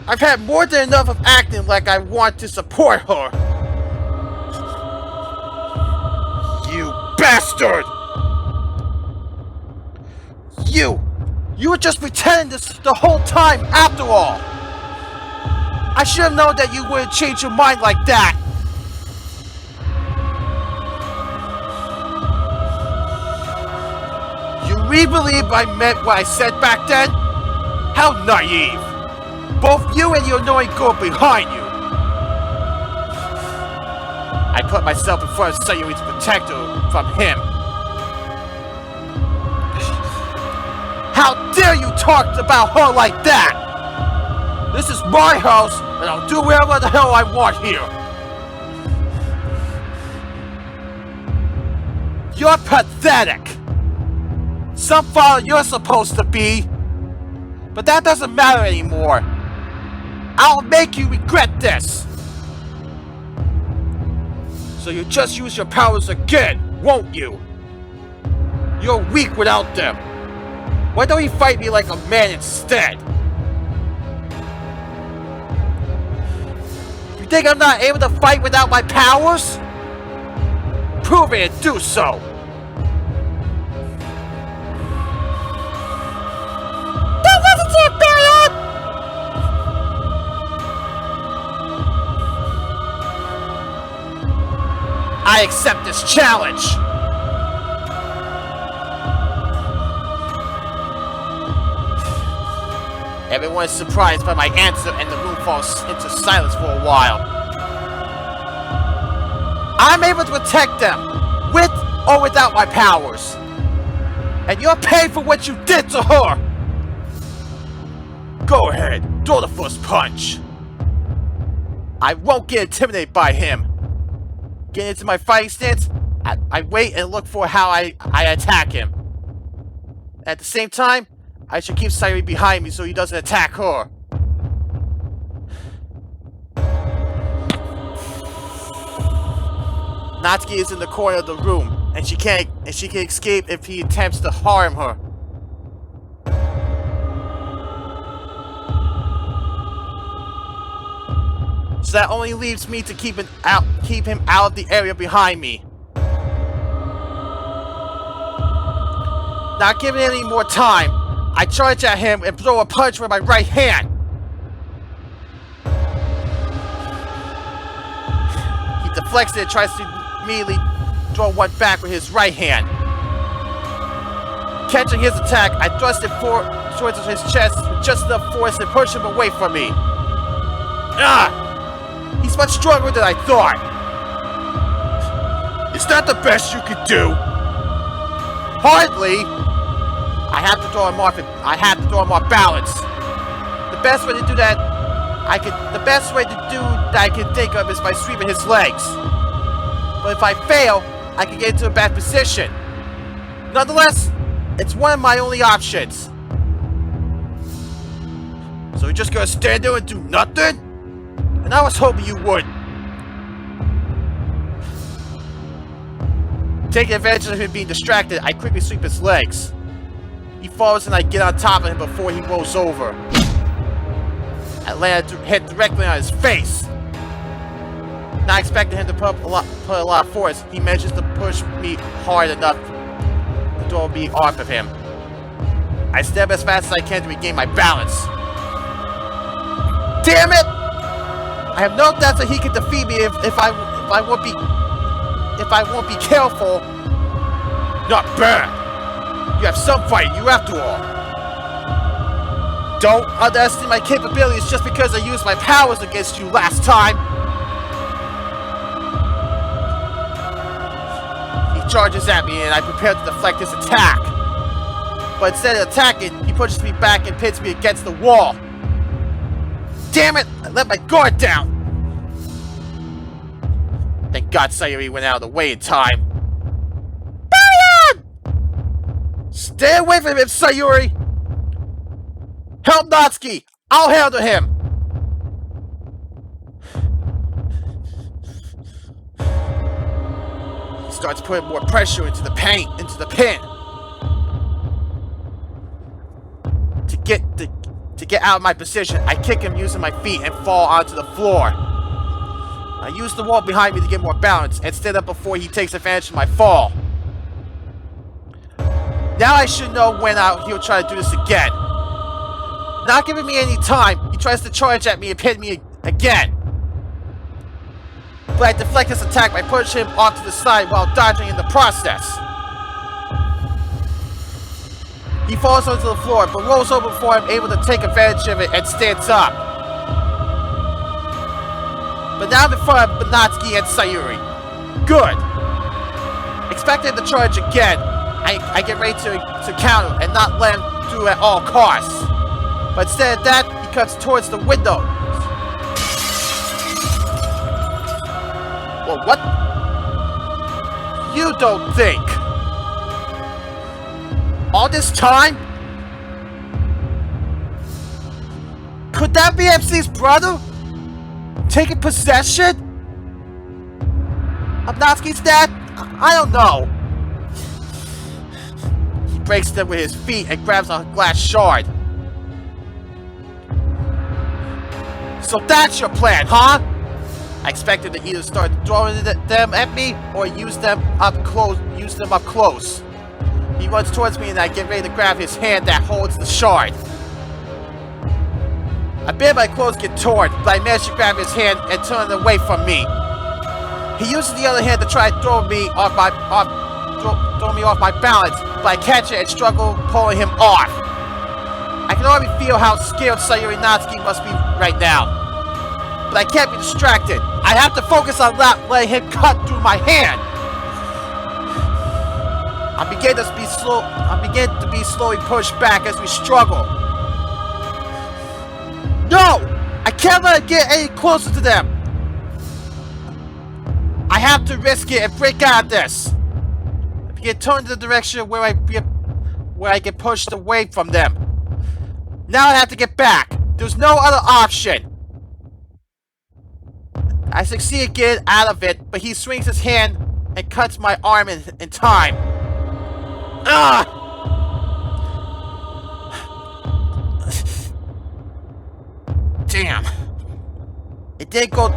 I've had more than enough of acting like I want to support her. You bastard! You were just pretending this the whole time after all. I should have known that you wouldn't change your mind like that. You really believe I meant what I said back then? How naive! Both you and your annoying girl behind you! I put myself in front of Sayori to protect her from him. How dare you talk about her like that? This is my house, and I'll do whatever the hell I want here. You're pathetic. Some father you're supposed to be. But that doesn't matter anymore. I'll make you regret this. So you just use your powers again, won't you? You're weak without them. Why don't you fight me like a man instead? You think I'm not able to fight without my powers? Prove it and do so! Don't listen to him, Baryon! I accept this challenge! Everyone is surprised by my answer and the room falls into silence for a while. I'm able to protect them, with or without my powers. And you're paid for what you did to her! Go ahead, throw the first punch. I won't get intimidated by him. Getting into my fighting stance, I wait and look for how I attack him. At the same time, I should keep Sayori behind me so he doesn't attack her. Natsuki is in the corner of the room, and she can escape if he attempts to harm her. So that only leaves me to keep him out of the area behind me. Not giving it any more time, I charge at him and throw a punch with my right hand. He deflects it and tries to immediately throw one back with his right hand. Catching his attack, I thrust it towards his chest with just enough force to push him away from me. Ah! He's much stronger than I thought. Is that the best you could do? Hardly. I have to throw him off balance. The best way to do that I can think of is by sweeping his legs. But if I fail, I can get into a bad position. Nonetheless, it's one of my only options. So you're just gonna stand there and do nothing? And I was hoping you would. Taking advantage of him being distracted, I quickly sweep his legs. He falls and I get on top of him before he rolls over. I land a head directly on his face. Not expecting him to put a lot of force, he manages to push me hard enough to throw me off of him. I step as fast as I can to regain my balance. Damn it! I have no doubt that he can defeat me if I won't be careful. Not bad. You have some fight in you after all. Don't underestimate my capabilities just because I used my powers against you last time. He charges at me and I prepare to deflect his attack. But instead of attacking, he pushes me back and pins me against the wall. Damn it! I let my guard down! Thank God Sayori went out of the way in time. Baryon! Stay away from him, Sayori! Help Natsuki! I'll handle him! He starts putting more pressure into the pin. To get out of my position, I kick him using my feet and fall onto the floor. I use the wall behind me to get more balance and stand up before he takes advantage of my fall. Now I should know when he'll try to do this again. Not giving me any time, he tries to charge at me and pin me again. But I deflect his attack by pushing him off to the side while dodging in the process. He falls onto the floor, but rolls over before I'm able to take advantage of it and stands up. But now I'm in front of Natsuki and Sayori. Good. Expecting him to charge again, I get ready to counter and not let him do at all costs. But instead of that, he cuts towards the window. Well, what? You don't think? All this time? Could that be MC's brother? Taking possession? Of Natsuki's dad? I don't know. He breaks them with his feet and grabs a glass shard. So that's your plan, huh? I expected to either start throwing them at me or use them up close. He runs towards me and I get ready to grab his hand that holds the shard. A bit of my clothes get torn, but I manage to grab his hand and turn it away from me. He uses the other hand to try to throw me off my balance, but I catch it and struggle pulling him off. I can already feel how scared Sayori Natsuki must be right now. But I can't be distracted. I have to focus on not letting him cut through my hand. I begin to be slowly pushed back as we struggle. No! I can't let it get any closer to them! I have to risk it and break out of this! I begin turning the direction where I get pushed away from them. Now I have to get back. There's no other option. I succeed getting out of it, but he swings his hand and cuts my arm in time. Ah! Damn. It didn't go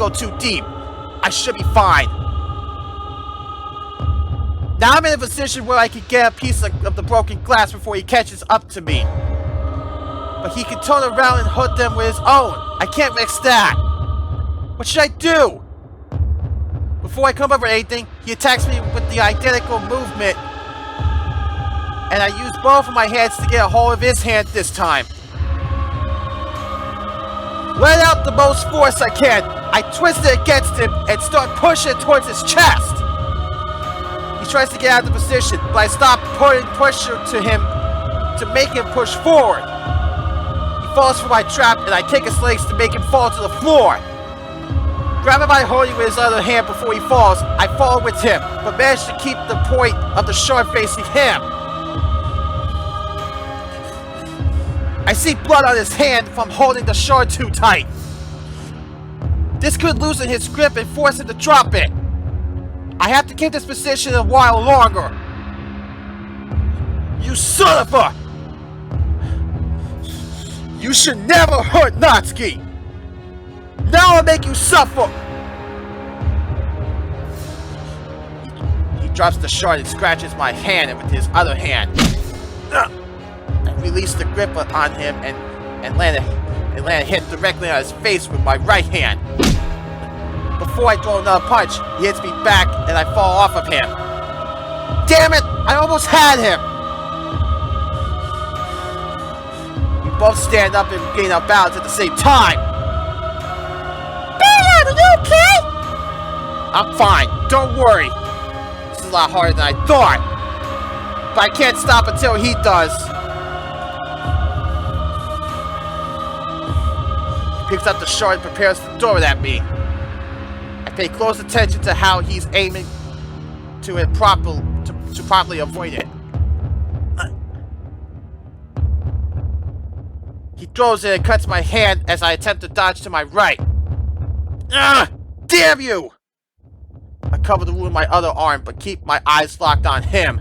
too deep. I should be fine. Now I'm in a position where I can get a piece of the broken glass before he catches up to me. But he can turn around and hurt them with his own. I can't risk that. What should I do? Before I come up with anything, he attacks me with the identical movement. And I use both of my hands to get a hold of his hand this time. Let out the most force I can. I twist it against him and start pushing towards his chest. He tries to get out of the position, but I stop putting pressure to him to make him push forward. He falls for my trap and I kick his legs to make him fall to the floor. Grabbing my hoodie with his other hand before he falls, I fall with him, but manage to keep the point of the shard facing him. I see blood on his hand from holding the shard too tight. This could loosen his grip and force him to drop it. I have to keep this position a while longer. You son of a... You should never hurt Natsuki! Now I'll make you suffer! He drops the shard and scratches my hand with his other hand. I release the grip on him and land a hit directly on his face with my right hand. Before I throw another punch, he hits me back and I fall off of him. Damn it! I almost had him! We both stand up and gain our balance at the same time. Baryon, are you okay? I'm fine, don't worry. This is a lot harder than I thought. But I can't stop until he does. He picks up the shard and prepares to throw it at me. I pay close attention to how he's aiming to properly avoid it. He throws it and cuts my hand as I attempt to dodge to my right. Ah! Damn you! I cover the wound with my other arm, but keep my eyes locked on him.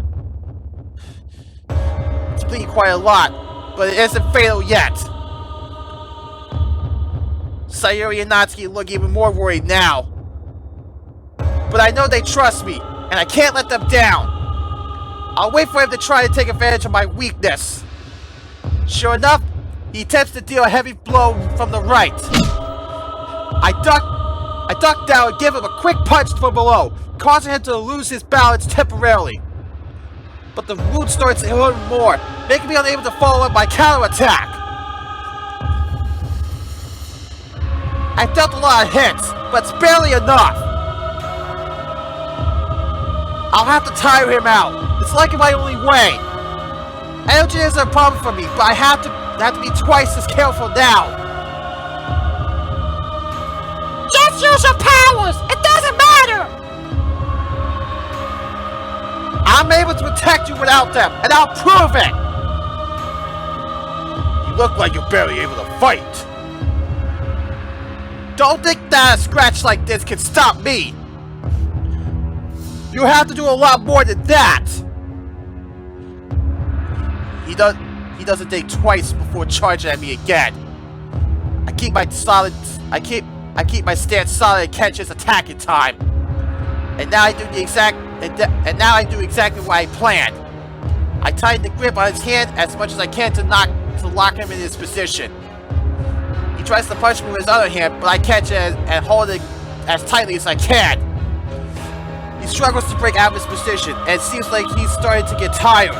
It's bleeding quite a lot, but it isn't fatal yet. Sayori and Natsuki look even more worried now. But I know they trust me, and I can't let them down. I'll wait for him to try to take advantage of my weakness. Sure enough, he attempts to deal a heavy blow from the right. I duck down and give him a quick punch from below, causing him to lose his balance temporarily. But the wound starts to hurt him more, making me unable to follow up my counterattack. I dealt a lot of hits, but it's barely enough. I'll have to tire him out. It's likely my only way. Energy isn't a problem for me, but I have to be twice as careful now. Just use your powers! It doesn't matter! I'm able to protect you without them, and I'll prove it! You look like you're barely able to fight. Don't think that a scratch like this can stop me! You have to do a lot more than that! He doesn't think twice before charging at me again. I keep my stance solid and catch his attack in time. And now I do exactly what I planned. I tighten the grip on his hand as much as I can to lock him in his position. He tries to punch me with his other hand, but I catch it and hold it as tightly as I can. He struggles to break out of his position, and it seems like he's starting to get tired.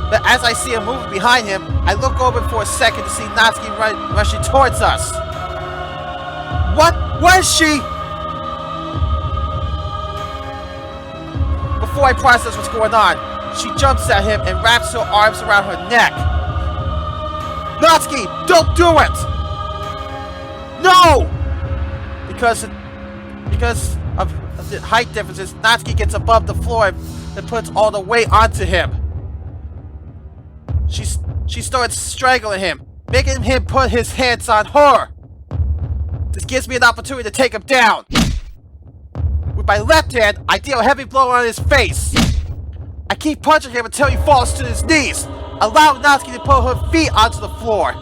But as I see him moving behind him, I look over for a second to see Natsuki rushing towards us. What is she? Before I process what's going on, she jumps at him and wraps her arms around her neck. Natsuki, don't do it! No! Because of the height differences, Natsuki gets above the floor and puts all the weight onto him. She starts strangling him, making him put his hands on her. This gives me an opportunity to take him down. With my left hand, I deal a heavy blow on his face. I keep punching him until he falls to his knees, allowing Natsuki to put her feet onto the floor.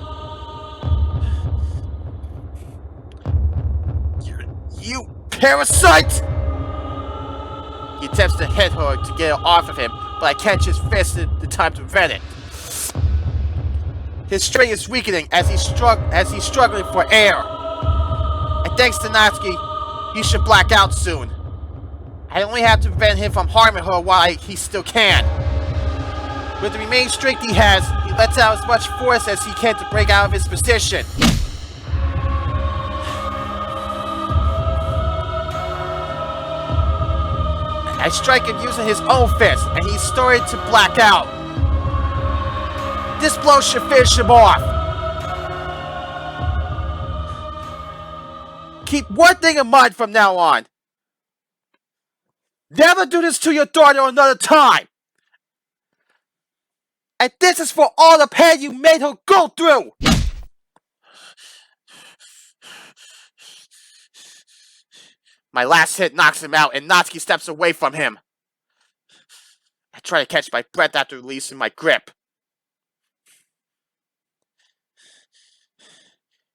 You parasite! He attempts to hit her to get her off of him, but I catch his fist in time to prevent it. His strength is weakening as he's struggling for air. And thanks to Natsuki, he should black out soon. I only have to prevent him from harming her while he still can. With the remaining strength he has, he lets out as much force as he can to break out of his position. I strike him using his own fist, and he's starting to black out. This blow should finish him off. Keep one thing in mind from now on. Never do this to your daughter another time. And this is for all the pain you made her go through. My last hit knocks him out, and Natsuki steps away from him. I try to catch my breath after releasing my grip.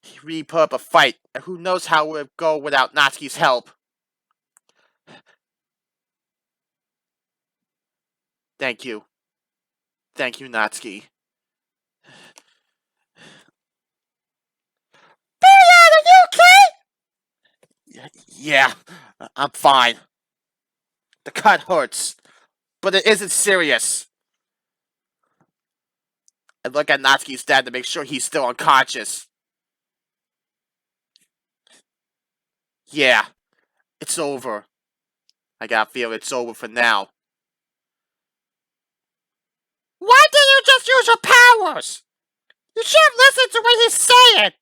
He really put up a fight, and who knows how it would go without Natsuki's help. Thank you. Thank you, Natsuki. Baryon, are you okay? Yeah, I'm fine. The cut hurts, but it isn't serious. I look at Natsuki's dad to make sure he's still unconscious. Yeah, it's over. I gotta feel it's over for now. Why didn't you just use your powers? You should have listened to what he's saying.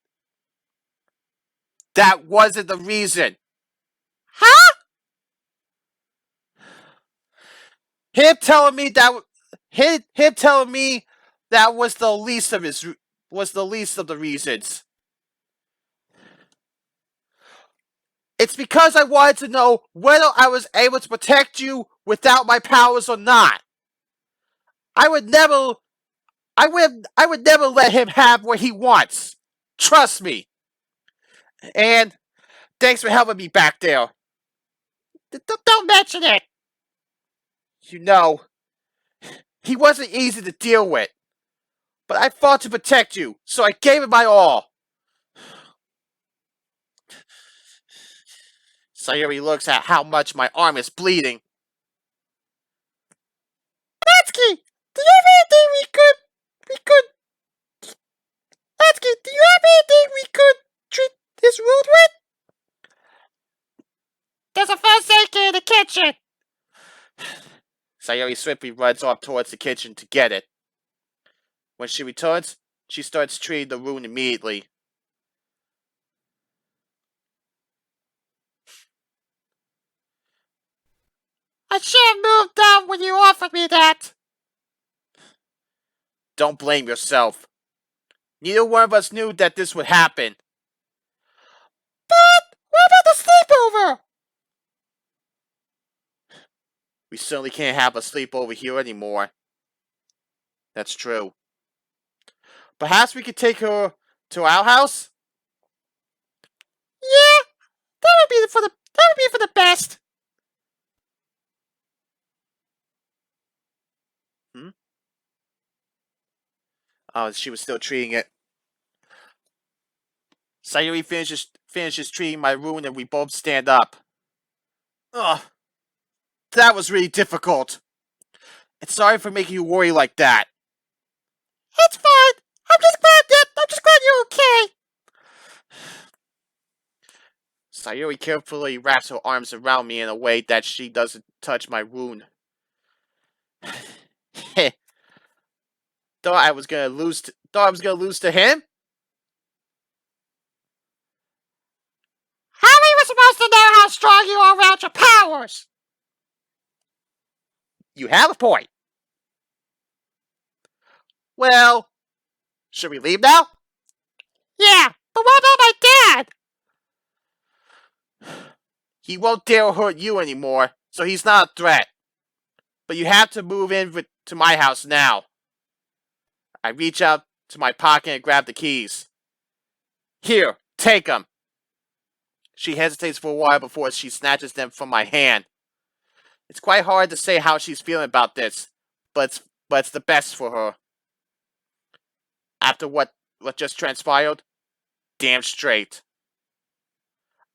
That wasn't the reason. Huh? Him telling me that was the least of the reasons. It's because I wanted to know whether I was able to protect you without my powers or not. I would never let him have what he wants. Trust me. And thanks for helping me back there. Don't mention it. You know, he wasn't easy to deal with. But I fought to protect you, so I gave it my all. Sayori looks at how much my arm is bleeding. Natsuki, do you have anything we could... Natsuki, do you have anything we could treat his wound with? There's a first aid kit in the kitchen. Sayori swiftly runs off towards the kitchen to get it. When she returns, she starts treating the wound immediately. I should have moved on when you offered me that. Don't blame yourself. Neither one of us knew that this would happen. But what about the sleepover? We certainly can't have a sleepover here anymore. That's true. Perhaps we could take her to our house? Yeah, that would be for the best. Oh, she was still treating it. Sayori finishes treating my wound and we both stand up. Ugh. That was really difficult. And sorry for making you worry like that. It's fine. I'm just glad you're okay. Sayori carefully wraps her arms around me in a way that she doesn't touch my wound. Thought I was gonna lose to him? How are we supposed to know how strong you are without your powers? You have a point. Well, should we leave now? Yeah, but what about my dad? He won't dare hurt you anymore, so he's not a threat. But you have to move in to my house now. I reach out to my pocket and grab the keys. Here, take them. She hesitates for a while before she snatches them from my hand. It's quite hard to say how she's feeling about this, but it's the best for her. After what just transpired, damn straight.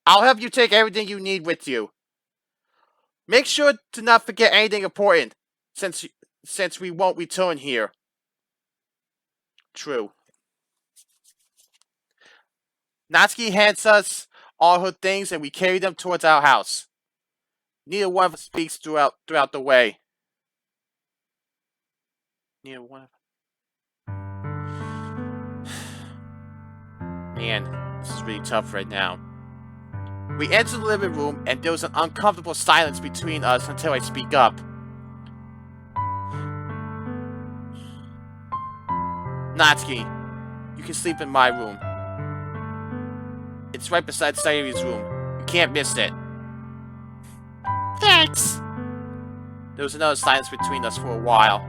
I'll help you take everything you need with you. Make sure to not forget anything important, since we won't return here. True. Natsuki hands us all her things and we carry them towards our house. Neither one of us speaks throughout the way. Neither one of Man, this is really tough right now. We enter the living room and there's an uncomfortable silence between us until I speak up. Natsuki, you can sleep in my room. It's right beside Sayori's room. You can't miss it. Thanks. There was another silence between us for a while.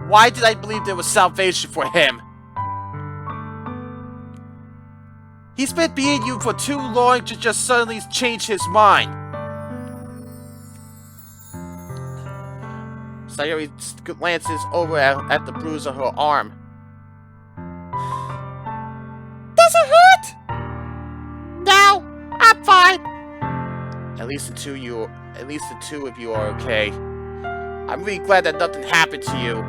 Why did I believe there was salvation for him? He's been being you for too long to just suddenly change his mind. Sayori glances over at the bruise on her arm. Does it hurt? No, I'm fine. At least the two of you are okay. I'm really glad that nothing happened to you.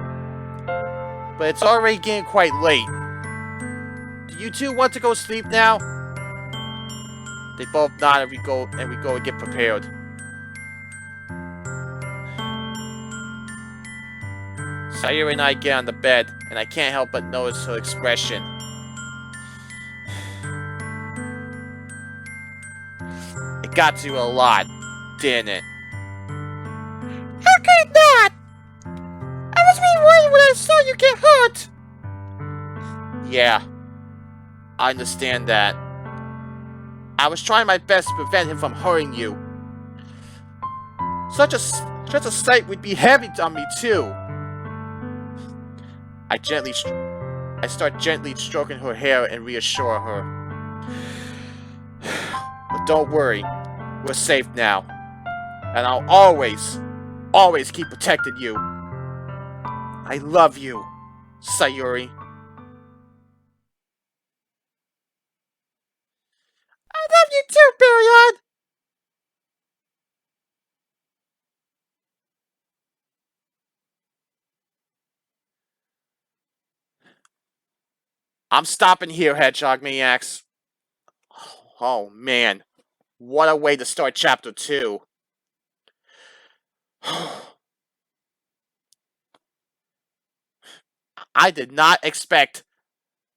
But it's already getting quite late. Do you two want to go sleep now? They both nod and we go and get prepared. Sayori and I get on the bed, and I can't help but notice her expression. It got to you a lot, didn't it? How could it not? I was really worried when I saw you get hurt. Yeah, I understand that. I was trying my best to prevent him from hurting you. Such a sight would be heavy on me too. I start gently stroking her hair and reassure her. But don't worry, we're safe now. And I'll always keep protecting you. I love you, Sayori. I love you too, Baryon. I'm stopping here, Hedgehog Maniacs. Oh man, what a way to start Chapter 2. I did not expect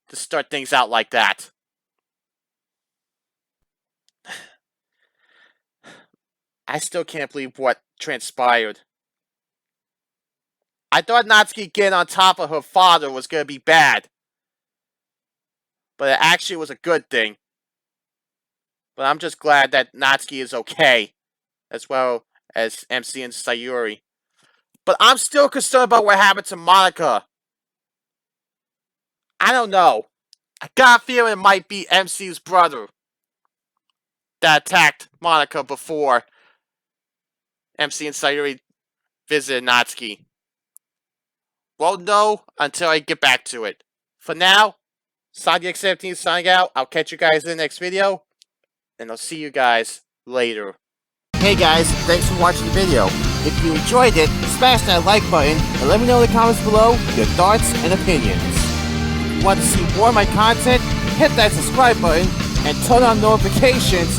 to start things out like that. I still can't believe what transpired. I thought Natsuki getting on top of her father was going to be bad. But it actually was a good thing. But I'm just glad that Natsuki is okay. As well as MC and Sayori. But I'm still concerned about what happened to Monika. I don't know. I got a feeling it might be MC's brother that attacked Monika before MC and Sayori visited Natsuki. Won't know until I get back to it. For now, SoniX17 signing out. I'll catch you guys in the next video. And I'll see you guys later. Hey guys, thanks for watching the video. If you enjoyed it, smash that like button and let me know in the comments below your thoughts and opinions. If you want to see more of my content, hit that subscribe button and turn on notifications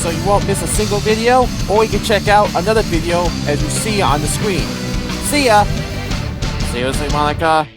so you won't miss a single video, or you can check out another video as you see on the screen. See ya! Seriously, Monika?